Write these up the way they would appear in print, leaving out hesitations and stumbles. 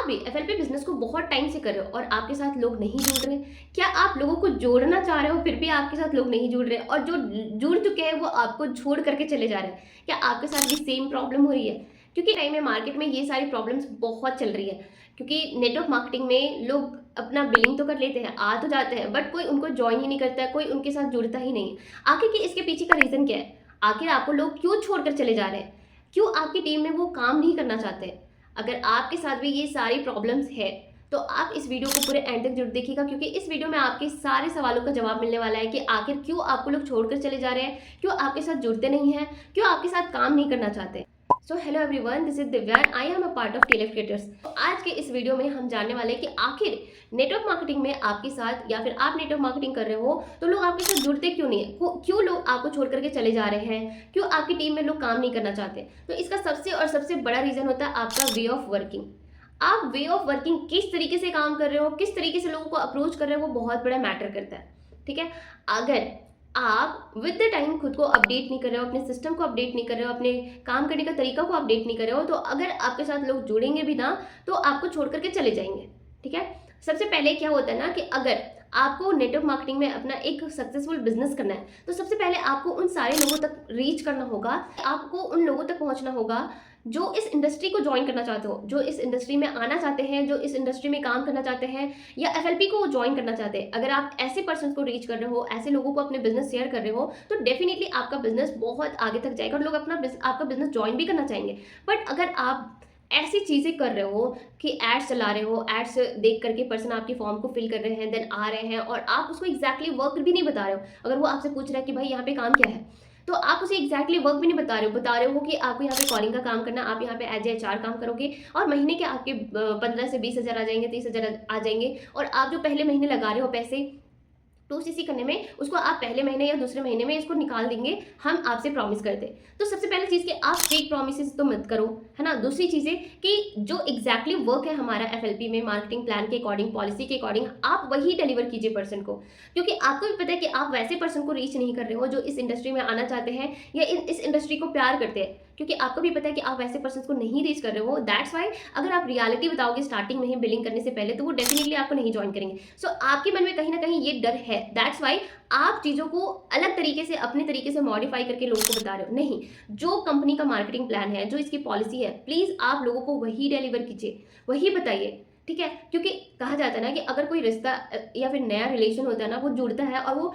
भी FLP business को बहुत टाइम से कर रहे हो और आपके साथ लोग नहीं जुड़ रहे, क्या आप लोगों को जोड़ना चाह रहे हो फिर भी आपके साथ लोग नहीं जुड़ रहे, और जो जुड़ चुके हैं वो आपको छोड़ करके चले जा रहे हैं, क्या आपके साथ भी सेम प्रॉब्लम हो रही है? क्योंकि टाइम में मार्केट में ये सारी प्रॉब्लम्स बहुत चल रही है, क्योंकि नेटवर्क मार्केटिंग में लोग अपना बिलिंग तो कर लेते हैं, आ तो जाते हैं, बट कोई उनको ज्वाइन ही नहीं करता है, कोई उनके साथ जुड़ता ही नहीं है। आखिर कि इसके पीछे का रीज़न क्या है? आखिर आपको लोग क्यों छोड़कर चले जा रहे हैं? क्यों आपकी टीम में वो काम नहीं करना चाहते? अगर आपके साथ भी ये सारी प्रॉब्लम्स है तो आप इस वीडियो को पूरे एंड तक जरूर देखिएगा, क्योंकि इस वीडियो में आपके सारे सवालों का जवाब मिलने वाला है कि आखिर क्यों आपको लोग छोड़कर चले जा रहे हैं, क्यों आपके साथ जुड़ते नहीं हैं, क्यों आपके साथ काम नहीं करना चाहते। So hello everyone, this is Divya and I am a part of tailor creators. तो आज के इस वीडियो में हम जानने वाले हैं कि आखिर नेटवर्क मार्केटिंग में आपके साथ, या फिर आप नेटवर्क मार्केटिंग कर रहे हो तो लोग आपके साथ जुड़ते क्यों नहीं है, क्यों लोग आपको छोड़ करके चले जा रहे हैं, क्यों आपकी टीम में लोग काम नहीं करना चाहते। तो इसका सबसे बड़ा रीजन होता है आपका वे ऑफ वर्किंग। आप वे ऑफ वर्किंग किस तरीके से काम कर रहे हो, किस तरीके से लोगों को अप्रोच कर रहे हो, वो बहुत बड़ा मैटर करता है। ठीक है, अगर आप विद द टाइम खुद को अपडेट नहीं कर रहे हो, अपने सिस्टम को अपडेट नहीं कर रहे हो, अपने काम करने का तरीका को अपडेट नहीं कर रहे हो, तो अगर आपके साथ लोग जुड़ेंगे भी ना तो आपको छोड़ करके चले जाएंगे। ठीक है, सबसे पहले क्या होता है ना कि अगर आपको नेटवर्क मार्केटिंग में अपना एक सक्सेसफुल बिजनेस करना है तो सबसे पहले आपको उन सारे लोगों तक रीच करना होगा, आपको उन लोगों तक पहुंचना होगा जो इस इंडस्ट्री को ज्वाइन करना चाहते हो, जो इस इंडस्ट्री में आना चाहते हैं, जो इस इंडस्ट्री में काम करना चाहते हैं या एफएलपी को ज्वाइन करना चाहते हैं। अगर आप ऐसे पर्सन को रीच कर रहे हो, ऐसे लोगों को अपने बिजनेस शेयर कर रहे हो, तो डेफिनेटली आपका बिजनेस बहुत आगे तक जाएगा और लोग आपका बिजनेस ज्वाइन भी करना चाहेंगे। बट अगर आप ऐसी चीज़ें कर रहे हो कि एड्स चला रहे हो, एड्स देख करके पर्सन आपकी फॉर्म को फिल कर रहे हैं, देन आ रहे हैं और आप उसको एग्जैक्टली वर्क भी नहीं बता रहे हो। अगर वो आपसे पूछ रहा है कि भाई यहाँ पे काम क्या है, तो आप उसे एग्जैक्टली वर्क भी नहीं बता रहे हो कि आपको यहाँ पे कॉलिंग का काम करना, आप यहाँ पे एज एचआर काम करोगे और महीने के आपके 15 से 20 हज़ार आ जाएंगे, 30 हज़ार आ जाएंगे, और आप जो पहले महीने लगा रहे हो पैसे 2cc करने में, उसको आप पहले महीने या दूसरे महीने में इसको निकाल देंगे, हम आपसे प्रॉमिस करते। तो सबसे पहले चीज़ कि आप फेक प्रॉमिसेस तो मत करो, है ना। दूसरी चीज़ है कि जो एग्जैक्टली वर्क है हमारा एफएलपी में मार्केटिंग प्लान के अकॉर्डिंग, पॉलिसी के अकॉर्डिंग, आप वही डिलीवर कीजिए पर्सन को, क्योंकि आपको भी पता है कि आप वैसे पर्सन को रीच नहीं कर रहे हो जो इस इंडस्ट्री में आना चाहते हैं या इस इंडस्ट्री को प्यार करते हैं, क्योंकि आपको भी पता है कि आप वैसे पर्सन को नहीं रीच कर रहे हो। दैट्स वाई अगर आप रियलिटी बताओगे स्टार्टिंग में ही बिलिंग करने से पहले, तो वो डेफिनेटली आपको नहीं ज्वाइन करेंगे। सो आपके मन में कहीं ना कहीं ये डर है। दैट्स वाई आप चीज़ों को अलग तरीके से, अपने तरीके से मॉडिफाई करके लोगों को बता रहे हो। नहीं, जो कंपनी का मार्केटिंग प्लान है, जो इसकी पॉलिसी है, प्लीज़ आप लोगों को वही डिलीवर कीजिए, वही बताइए। ठीक है, क्योंकि कहा जाता है ना कि अगर कोई रिश्ता या फिर नया रिलेशन होता है ना, वो जुड़ता है और वो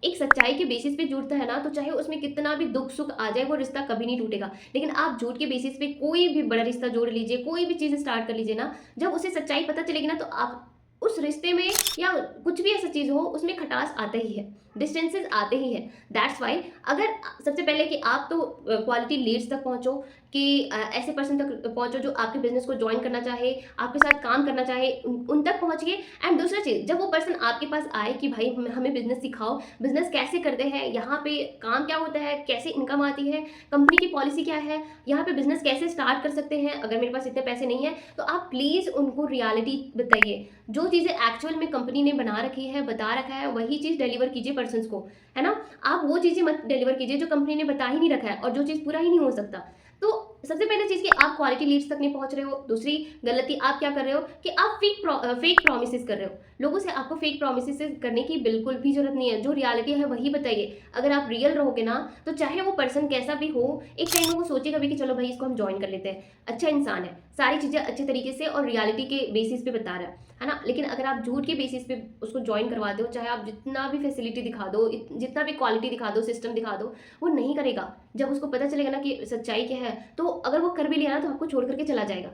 एक सच्चाई के बेसिस पे जुड़ता है ना, तो चाहे उसमें कितना भी दुख सुख आ जाए, वो रिश्ता कभी नहीं टूटेगा। लेकिन आप झूठ के बेसिस पे कोई भी बड़ा रिश्ता जोड़ लीजिए, कोई भी चीज़ स्टार्ट कर लीजिए ना, जब उसे सच्चाई पता चलेगी ना, तो आप उस रिश्ते में या कुछ भी ऐसा चीज़ हो, उसमें खटास आता ही है, डिस्टेंसेस आते ही हैं। दैट्स वाई अगर सबसे पहले कि आप तो क्वालिटी लीड्स तक पहुंचो, कि ऐसे पर्सन तक पहुंचो जो आपके बिजनेस को ज्वाइन करना चाहे, आपके साथ काम करना चाहे, उन तक पहुंचिए। एंड दूसरा चीज़, जब वो पर्सन आपके पास आए कि भाई हमें बिजनेस सिखाओ, बिजनेस कैसे करते हैं, यहाँ पे काम क्या होता है, कैसे इनकम आती है, कंपनी की पॉलिसी क्या है, यहाँ पे बिजनेस कैसे स्टार्ट कर सकते हैं, अगर मेरे पास इतने पैसे नहीं है, तो आप प्लीज़ उनको रियलिटी बताइए। जो चीज़ें एक्चुअल में कंपनी ने बना रखी है, बता रखा है, वही चीज़ डिलीवर कीजिए पर्सन्स को, है ना। आप वो चीज़ें मत डिलीवर कीजिए जो कंपनी ने बता ही नहीं रखा है और जो चीज़ पूरा ही नहीं हो सकता। तो सबसे पहले चीज़ कि आप क्वालिटी लीड्स तक नहीं पहुंच रहे हो। दूसरी गलती आप क्या कर रहे हो कि आप फेक प्रॉमिसेस कर रहे हो लोगों से। आपको फेक प्रॉमिसेस करने की बिल्कुल भी जरूरत नहीं है, जो रियलिटी है वही बताइए। अगर आप रियल रहोगे ना, तो चाहे वो पर्सन कैसा भी हो, एक टाइम में वो सोचेगा भी कि चलो भाई इसको हम ज्वाइन कर लेते हैं, अच्छा इंसान है, सारी चीज़ें अच्छे तरीके से और रियलिटी के बेसिस पे बता रहा है ना। लेकिन अगर आप झूठ के बेसिस पे उसको ज्वाइन करवाते हो, चाहे आप जितना भी फैसिलिटी दिखा दो, जितना भी क्वालिटी दिखा दो, सिस्टम दिखा दो, वो नहीं करेगा। जब उसको पता चलेगा ना कि सच्चाई क्या है, तो अगर वो कर भी लिया ना, तो आपको छोड़ करके चला जाएगा।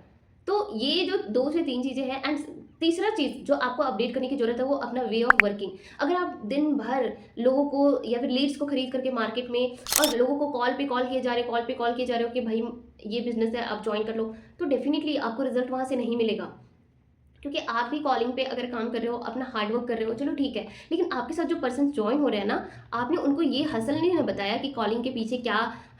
तो ये जो 2 से 3 चीज़ें हैं। एंड तीसरा चीज़ जो आपको अपडेट करने की जरूरत है, वो अपना वे ऑफ वर्किंग। अगर आप दिन भर लोगों को या फिर लीड्स को खरीद करके मार्केट में और लोगों को कॉल पे कॉल किए जा रहे हो कि भाई ये बिजनेस है, आप ज्वाइन कर लो, तो डेफिनेटली आपको रिजल्ट वहाँ से नहीं मिलेगा। क्योंकि आप भी कॉलिंग पे अगर काम कर रहे हो, अपना हार्ड वर्क कर रहे हो, चलो ठीक है, लेकिन आपके साथ जो पर्सन ज्वाइन हो रहे हैं ना, आपने उनको ये हसल नहीं ना बताया कि कॉलिंग के पीछे क्या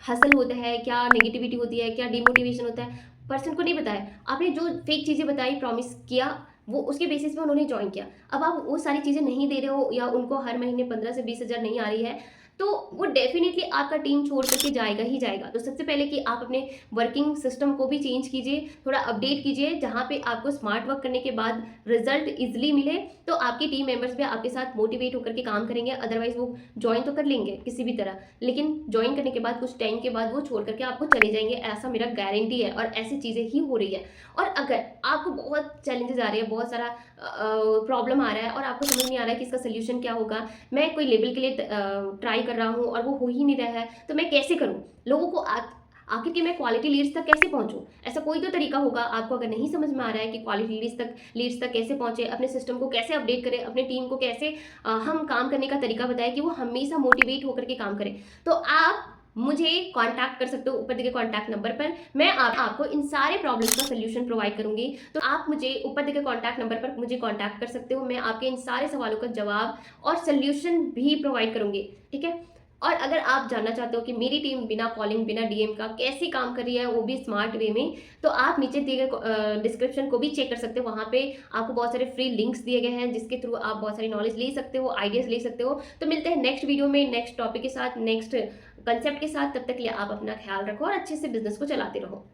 हसल होता है, क्या नेगेटिविटी होती है, क्या डिमोटिवेशन होता है, पर्सन को नहीं बताया। आपने जो फेक चीज़ें बताई, प्रॉमिस किया, वो उसके बेसिस पे उन्होंने ज्वाइन किया। अब आप वो सारी चीज़ें नहीं दे रहे हो या उनको हर महीने 15 से 20 हज़ार नहीं आ रही है, तो वो डेफिनेटली आपका टीम छोड़ करके जाएगा ही जाएगा। तो सबसे पहले कि आप अपने वर्किंग सिस्टम को भी चेंज कीजिए, थोड़ा अपडेट कीजिए, जहाँ पे आपको स्मार्ट वर्क करने के बाद रिजल्ट ईजिली मिले, तो आपकी टीम मेंबर्स भी आपके साथ मोटिवेट होकर के काम करेंगे। अदरवाइज वो ज्वाइन तो कर लेंगे किसी भी तरह, लेकिन ज्वाइन करने के बाद कुछ टाइम के बाद वो छोड़ करके आपको चले जाएंगे, ऐसा मेरा गारंटी है, और ऐसी चीज़ें ही हो रही है। और अगर आपको बहुत चैलेंजेस आ रहे हैं, बहुत सारा प्रॉब्लम आ रहा है और आपको समझ नहीं आ रहा है कि इसका सोल्यूशन क्या होगा, मैं कोई लेवल के लिए ट्राई कर रहा हूँ और वो हो ही नहीं रहा है, तो मैं कैसे करूँ? लोगों को आखिर कि मैं क्वालिटी लीड्स तक कैसे पहुँचूँ? ऐसा कोई तो तरीका होगा। आपको अगर नहीं समझ में आ रहा है कि क्वालिटी लीड्स तक कैसे पहुँचे, अपने सिस्टम को कैसे अपडेट करें, अपने टीम को कैसे हम काम करने का तरीका बताएँ कि वो हमेशा मोटिवेट होकर के काम करें, तो आप मुझे कांटेक्ट कर सकते हो ऊपर दिए गए कांटेक्ट नंबर पर। मैं आपको इन सारे प्रॉब्लम्स का सॉल्यूशन प्रोवाइड करूंगी। तो आप मुझे ऊपर दिए गए कांटेक्ट नंबर पर मुझे कांटेक्ट कर सकते हो। मैं आपके इन सारे सवालों का जवाब और सॉल्यूशन भी प्रोवाइड करूंगी, ठीक है? और अगर आप जानना चाहते हो कि मेरी टीम बिना कॉलिंग, बिना डीएम का कैसे काम कर रही है, वो भी स्मार्ट वे में, तो आप नीचे दिए गए डिस्क्रिप्शन को भी चेक कर सकते हो। वहाँ पे आपको बहुत सारे फ्री लिंक्स दिए गए हैं, जिसके थ्रू आप बहुत सारी नॉलेज ले सकते हो, आइडियाज़ ले सकते हो। तो मिलते हैं नेक्स्ट वीडियो में, नेक्स्ट टॉपिक के साथ, नेक्स्ट कंसेप्ट के साथ। तब तक के लिए आप अपना ख्याल रखो और अच्छे से बिजनेस को चलाते रहो।